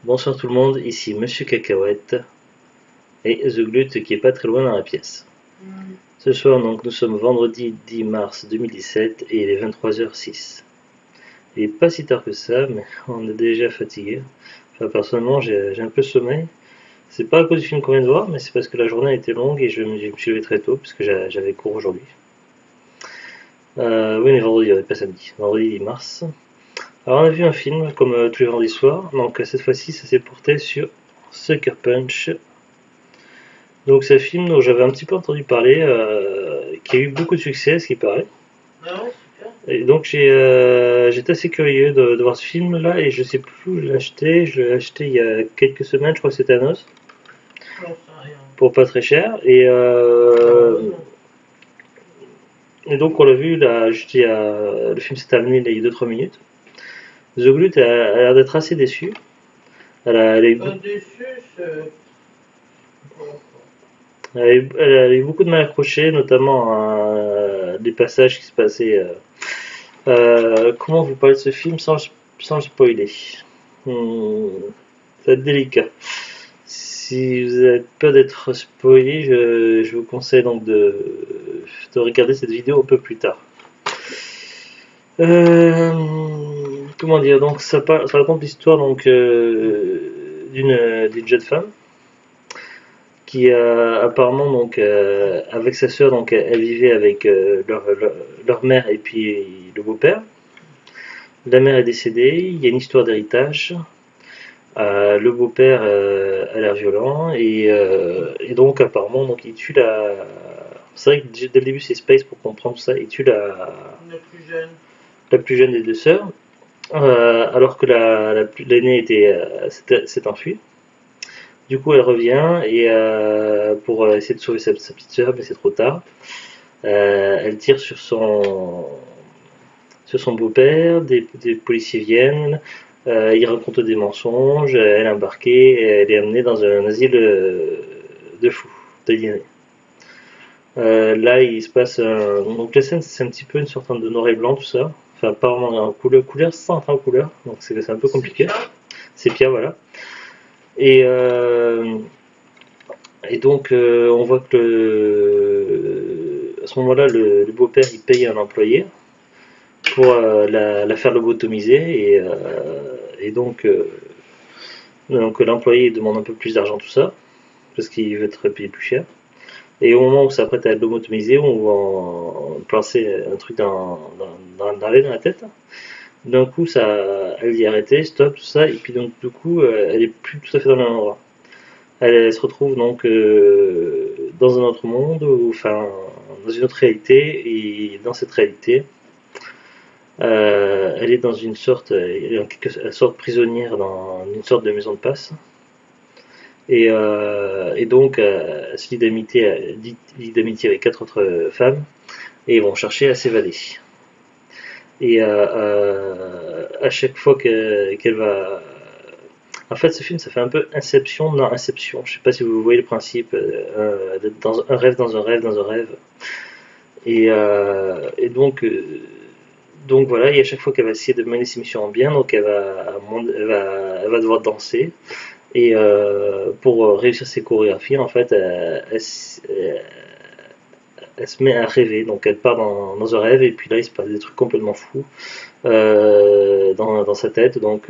Bonsoir tout le monde, ici Monsieur Cacahuète et The Glut qui est pas très loin dans la pièce. Ce soir donc nous sommes vendredi 10 mars 2017 et il est 23h06. Il est pas si tard que ça mais on est déjà fatigué. Enfin personnellement j'ai un peu sommeil. C'est pas à cause du film qu'on vient de voir mais c'est parce que la journée a été longue et je me suis levé très tôt parce que j'avais cours aujourd'hui. Oui mais vendredi, pas samedi, vendredi 10 mars. Alors on a vu un film comme tous les vendredis soirs, donc cette fois-ci ça s'est porté sur Sucker Punch. Donc c'est un film dont j'avais un petit peu entendu parler, qui a eu beaucoup de succès, ce qui paraît. Ah ouais, super. Et donc j'étais assez curieux de voir ce film-là et je sais plus où je l'ai acheté. Je l'ai acheté il y a quelques semaines, je crois que c'était à Nos, J'en sais rien. pour pas très cher. Et donc on l'a vu là, le film s'est terminé là, il y a 2-3 minutes. The Glut a l'air d'être assez déçu. Elle a eu, Déçu, c'est. elle a eu beaucoup de mal à accrocher, notamment des passages qui se passaient. Comment vous parler de ce film sans le spoiler? Hmm, Ça va être délicat. Si vous avez peur d'être spoilé, je vous conseille donc de regarder cette vidéo un peu plus tard. Euh, Comment dire? Donc ça raconte l'histoire donc d'une jeune femme qui apparemment donc avec sa sœur donc elle vivait avec leur mère et puis le beau-père. La mère est décédée, il y a une histoire d'héritage. Le beau-père a l'air violent et donc apparemment donc il tue la. C'est vrai que dès le début c'est Space pour comprendre ça. Il tue Le plus jeune. la plus jeune des deux sœurs, alors que l'aînée s'est enfuie. Du coup elle revient et pour essayer de sauver sa petite sœur, mais c'est trop tard. Elle tire sur son beau-père, des policiers viennent, ils racontent des mensonges, elle est embarquée, et elle est amenée dans un asile de fous, délirés. Là, il se passe. Donc, la scène, c'est un petit peu une sorte de noir et blanc, tout ça. Enfin, pas vraiment en couleur, sans entrer en couleur, donc c'est un peu compliqué. C'est pire, voilà. Et, euh, et donc, on voit que à ce moment-là, le beau-père, il paye un employé pour la faire lobotomiser et donc l'employé demande un peu plus d'argent tout ça parce qu'il veut être payé plus cher et au moment où ça s'apprête à être lobotomisé on va en placer un truc dans la tête, d'un coup ça elle dit arrêtez stop tout ça et puis donc du coup elle est plus tout à fait dans le même endroit, elle se retrouve donc dans un autre monde enfin dans une autre réalité et dans cette réalité elle est dans une sorte, elle est en quelque sorte prisonnière dans une sorte de maison de passe. Et donc, elle se lie d'amitié avec 4 autres femmes et ils vont chercher à s'évader. Et à chaque fois qu'elle va. En fait, ce film, ça fait un peu Inception dans Inception. Je sais pas si vous voyez le principe d'être dans un rêve, dans un rêve, dans un rêve. Et donc voilà, et à chaque fois qu'elle va essayer de mener ses missions en bien, donc elle va devoir danser. Et pour réussir ses chorégraphies, en fait, elle se met à rêver. Donc elle part dans un rêve et puis là il se passe des trucs complètement fous dans sa tête. Donc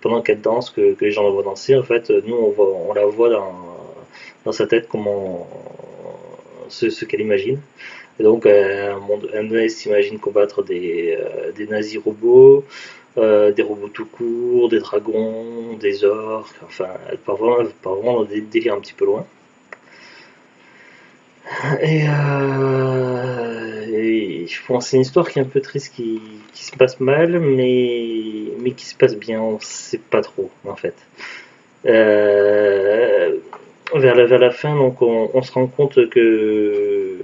pendant qu'elle danse, que les gens la voient danser, en fait, nous on la voit dans sa tête comment ce qu'elle imagine. Et donc, elle s'imagine combattre des nazis robots, des robots tout court, des dragons, des orques, enfin, elle part vraiment dans des délires un petit peu loin. Bon, c'est une histoire qui est un peu triste, qui se passe mal, mais qui se passe bien, on sait pas trop, en fait. Euh, vers la fin, donc, on se rend compte que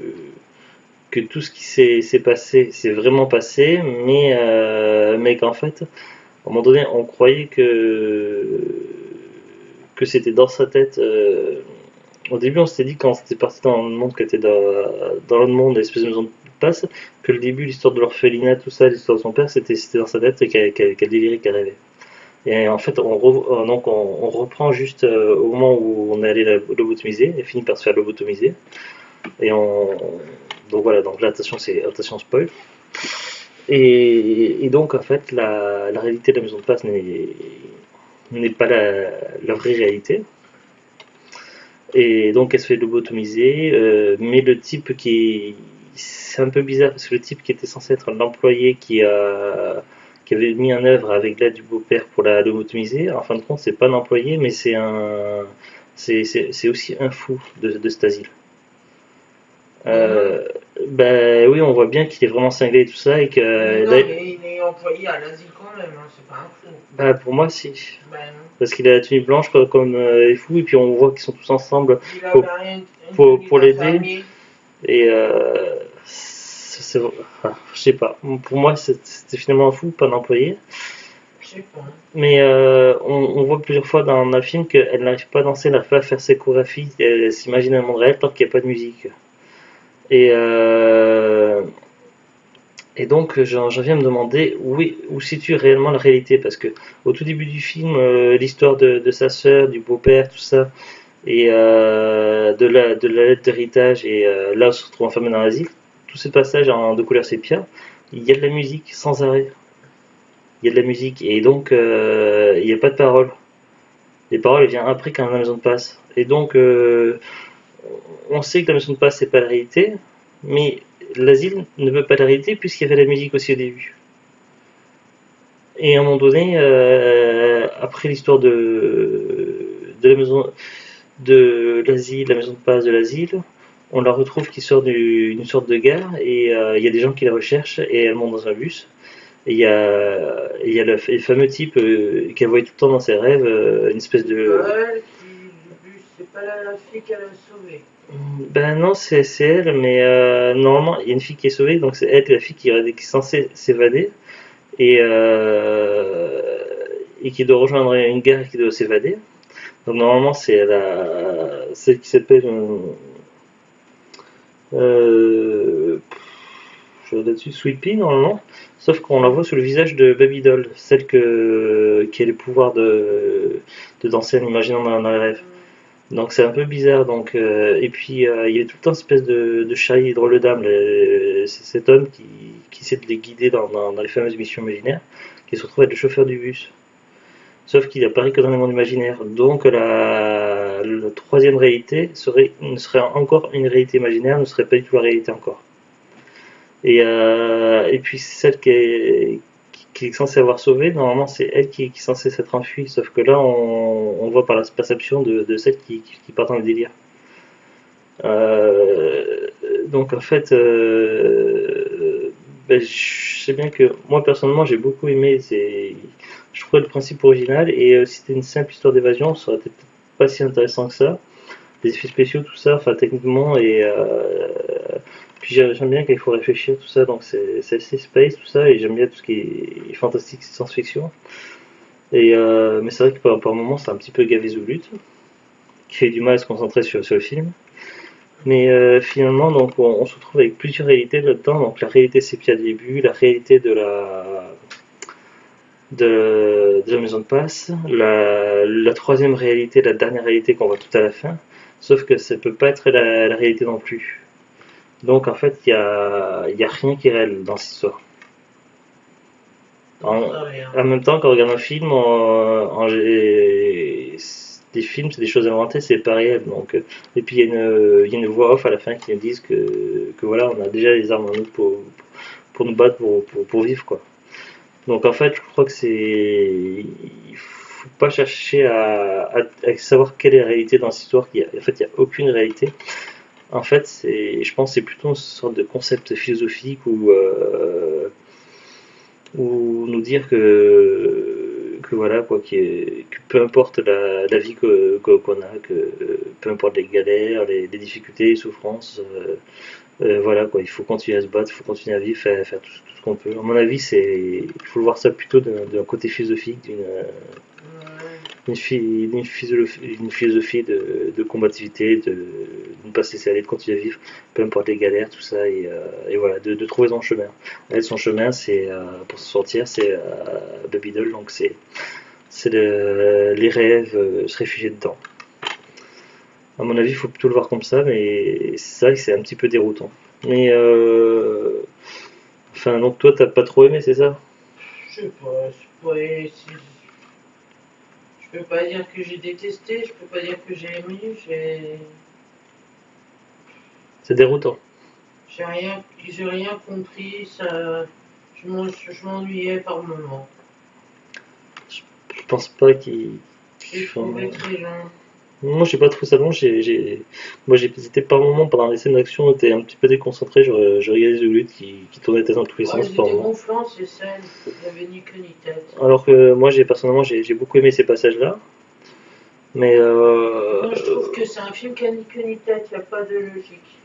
tout ce qui s'est passé, s'est vraiment passé, mais qu'en fait, à un moment donné, on croyait que c'était dans sa tête. Au début, on s'était dit, quand c'était parti dans le monde, qu'elle était dans le monde, l'espèce de maison de passe, que le début, l'histoire de l'orphelinat, tout ça, l'histoire de son père, c'était dans sa tête et qu'elle délirait, qu'elle rêvait. Et en fait, on reprend juste au moment où on est allé la lobotomiser, elle finit par se faire lobotomiser. Et donc voilà, donc là, attention spoil. Et donc, en fait, la réalité de la maison de passe n'est pas la vraie réalité. Et donc, elle se fait lobotomiser, mais le type c'est un peu bizarre parce que le type qui était censé être l'employé qui avait mis en œuvre avec l'aide du beau-père pour la lobotomiser, en fin de compte, c'est pas un employé, mais c'est aussi un fou de cet asile. Comment? Euh, Ben oui, on voit bien qu'il est vraiment cinglé et tout ça, et que Non, mais il est employé à l'asile quand même, hein, c'est pas un fou. bah, pour moi, si. Ben non. Parce qu'il a la tenue blanche comme les fous, et puis on voit qu'ils sont tous ensemble Il pour, avait rien, une tenue pour l'aider. d'infirmier. Et je sais pas. Pour moi, c'était finalement un fou, pas un employé. Je sais pas. Mais on voit plusieurs fois dans le film qu'elle n'arrive pas à danser, elle n'arrive pas à faire ses chorégraphies, elle s'imagine un monde réel tant qu'il n'y a pas de musique. Et, euh, et donc j'en viens à me demander où situe réellement la réalité, parce que au tout début du film, l'histoire de sa sœur, du beau-père, tout ça, et de la lettre d'héritage, et là on se retrouve enfermé dans l'asile, tous ces passages de couleur sépia, il y a de la musique sans arrêt. Il y a de la musique, et donc il n'y a pas de paroles. Les paroles elles viennent après quand la maison de passe. Et donc on sait que la maison de passe c'est pas la réalité, mais l'asile ne veut pas la réalité puisqu'il y avait la musique aussi au début. Et à un moment donné, après l'histoire de la maison de l'asile, la maison de passe de l'asile, on la retrouve qui sort d'une sorte de gare, et il y a des gens qui la recherchent, et elle monte dans un bus. Et il y a le fameux type qu'elle voit tout le temps dans ses rêves, une espèce C'est pas de... elle qui, du bus, c'est pas la fille qu'elle a sauvée. Ben non, c'est elle, mais normalement il y a une fille qui est sauvée, donc c'est elle, la fille qui est censée s'évader, et, et qui doit rejoindre une gare et qui doit s'évader. Donc normalement c'est celle qui s'appelle... Euh, je regarde là-dessus, Sweet Pea normalement, sauf qu'on la voit sous le visage de Baby Doll, celle qui a les pouvoirs de danser en imaginant dans les rêves. Donc c'est un peu bizarre. Donc, et puis il y a tout le temps une espèce de charrier drôle de dame, c'est cet homme qui essaie de les guider dans les fameuses missions imaginaires, qui se retrouve être le chauffeur du bus. Sauf qu'il apparaît que dans les mondes imaginaires. Donc la troisième réalité ne serait encore une réalité imaginaire, ne serait pas du tout la réalité encore. Et puis celle qui est censée avoir sauvé, normalement c'est elle qui est censée s'être enfuie, sauf que là on voit par la perception de celle qui part dans le délire. Euh, donc en fait, ben, je sais bien que moi personnellement j'ai beaucoup aimé, je trouvais le principe original, et si c'était une simple histoire d'évasion, ça aurait été peut-être pas si intéressant que ça. Les effets spéciaux, tout ça, enfin techniquement, et puis j'aime bien qu'il faut réfléchir, tout ça, donc c'est assez space, tout ça, et j'aime bien tout ce qui est fantastique, science-fiction. Mais c'est vrai que par moments c'est un petit peu gavé Zoulut, qui fait du mal à se concentrer sur le film. Mais finalement, donc on se retrouve avec plusieurs réalités là-dedans. Donc la réalité sépia du début, la réalité de la maison de passe, la troisième réalité, la dernière réalité qu'on voit tout à la fin. Sauf que ça peut pas être la réalité non plus. Donc en fait, il y a rien qui est réel dans cette histoire. J'en En, sais rien. en même temps, quand on regarde un film, des films, c'est des choses inventées, c'est pas réel. Donc, et puis il y a une voix off à la fin qui nous disent que voilà, on a déjà les armes en nous pour nous battre, pour vivre, quoi. Donc en fait, je crois que il faut pas chercher à savoir quelle est la réalité dans cette histoire. En fait, il n'y a aucune réalité. En fait, je pense que c'est plutôt une sorte de concept philosophique ou nous dire que voilà quoi, que peu importe la vie qu'on a, que peu importe les galères, les difficultés, les souffrances, voilà quoi, il faut continuer à se battre, il faut continuer à vivre, faire tout ce qu'on peut. À mon avis, il faut voir ça plutôt d'un côté philosophique, Ouais. une philosophie de combativité, de ne pas se laisser aller, de continuer à vivre, peu importe les galères, tout ça, et voilà, de trouver son chemin. Elle, son chemin, c'est pour se sortir, c'est Baby Doll, donc C'est les rêves, se réfugier dedans. À mon avis, il faut plutôt le voir comme ça, mais c'est vrai que c'est un petit peu déroutant. Mais enfin, donc toi, t'as pas trop aimé, c'est ça? Je sais pas, je peux pas dire que j'ai détesté, je peux pas dire que j'ai aimé, C'est déroutant. j'ai rien compris, ça, je m'ennuyais par moments. Je pense pas qu'il. J'ai trouvé très long. Moi, j'ai pas trouvé ça long. Moi, j'étais par moments pendant les scènes d'action, j'étais un petit peu déconcentré. Je regardais The Lutte qui tournait dans tous les Oh, sens elles par étaient moments. gonflantes ces scènes, il y avait ni queue ni tête. Alors que moi, personnellement, j'ai beaucoup aimé ces passages-là. Mais Moi je trouve que c'est un film qui a ni queue ni tête, il n'y a pas de logique.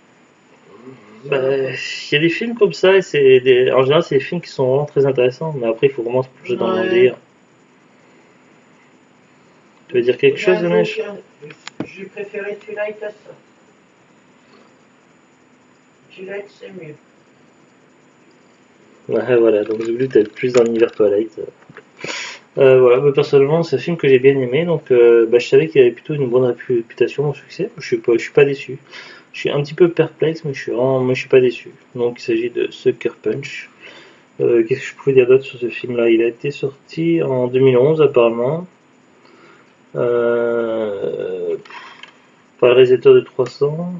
Ça va bah, pas. il y a des films comme ça, et en général, c'est des films qui sont vraiment très intéressants. Mais après, il faut vraiment se plonger dans le Ouais. délire. Tu veux dire quelque chose, Ganesh? J'ai préféré Twilight à ça. Twilight c'est mieux. Ouais, voilà, donc The Blue, t'es plus dans l'univers Twilight. Voilà, bah, personnellement, c'est un film que j'ai bien aimé, donc bah, je savais qu'il avait plutôt une bonne réputation au succès. Je suis pas déçu. Je suis un petit peu perplexe, mais je suis pas déçu. Donc il s'agit de Sucker Punch. Qu'est-ce que je pouvais dire d'autre sur ce film-là? Il a été sorti en 2011 apparemment, euh, par le réalisateur de 300.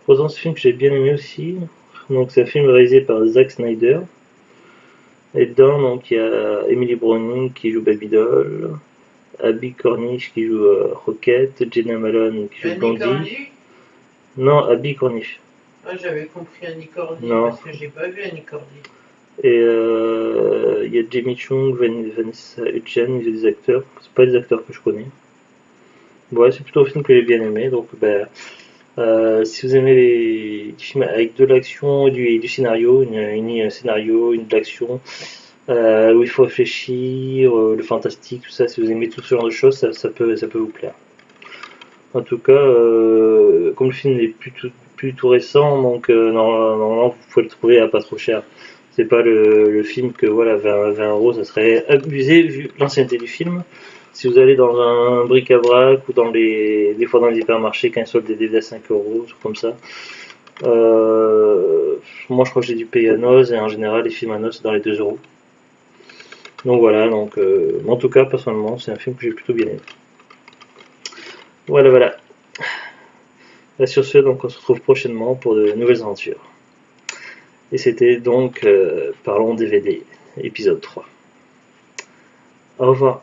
300, c'est un film que j'ai bien aimé aussi. Donc c'est un film réalisé par Zack Snyder. Et dedans, donc, il y a Emily Browning qui joue Baby Doll, Abby Cornish qui joue Rocket, Jenna Malone qui joue Annie Blondie. Cordy. Non, Abby Cornish. Ah, j'avais compris Annie Cordy Non. parce que j'ai pas vu Annie Cordy. Et il y a Jamie Chung, Vanessa Hudgens, il y a des acteurs. C'est pas des acteurs que je connais. Ouais, c'est plutôt un film que j'ai bien aimé. Donc, ben, si vous aimez les films avec de l'action et du scénario, un scénario, une de l'action, où il faut réfléchir, le fantastique, tout ça, si vous aimez tout ce genre de choses, ça peut vous plaire. En tout cas, comme le film est plus tout récent, donc normalement vous pouvez le trouver à pas trop cher. C'est pas le film que voilà, 20 euros, ça serait abusé vu l'ancienneté du film. Si vous allez dans un bric-à-brac ou des fois dans les hypermarchés quand ils soldent des DVD à 5 euros, trucs comme ça. Moi je crois que j'ai dû payer à Noz et en général les films à Noz c'est dans les 2 euros. Donc voilà, donc en tout cas personnellement c'est un film que j'ai plutôt bien aimé. Voilà voilà. Et sur ce, donc on se retrouve prochainement pour de nouvelles aventures. Et c'était donc Parlons DVD, épisode 3. Au revoir.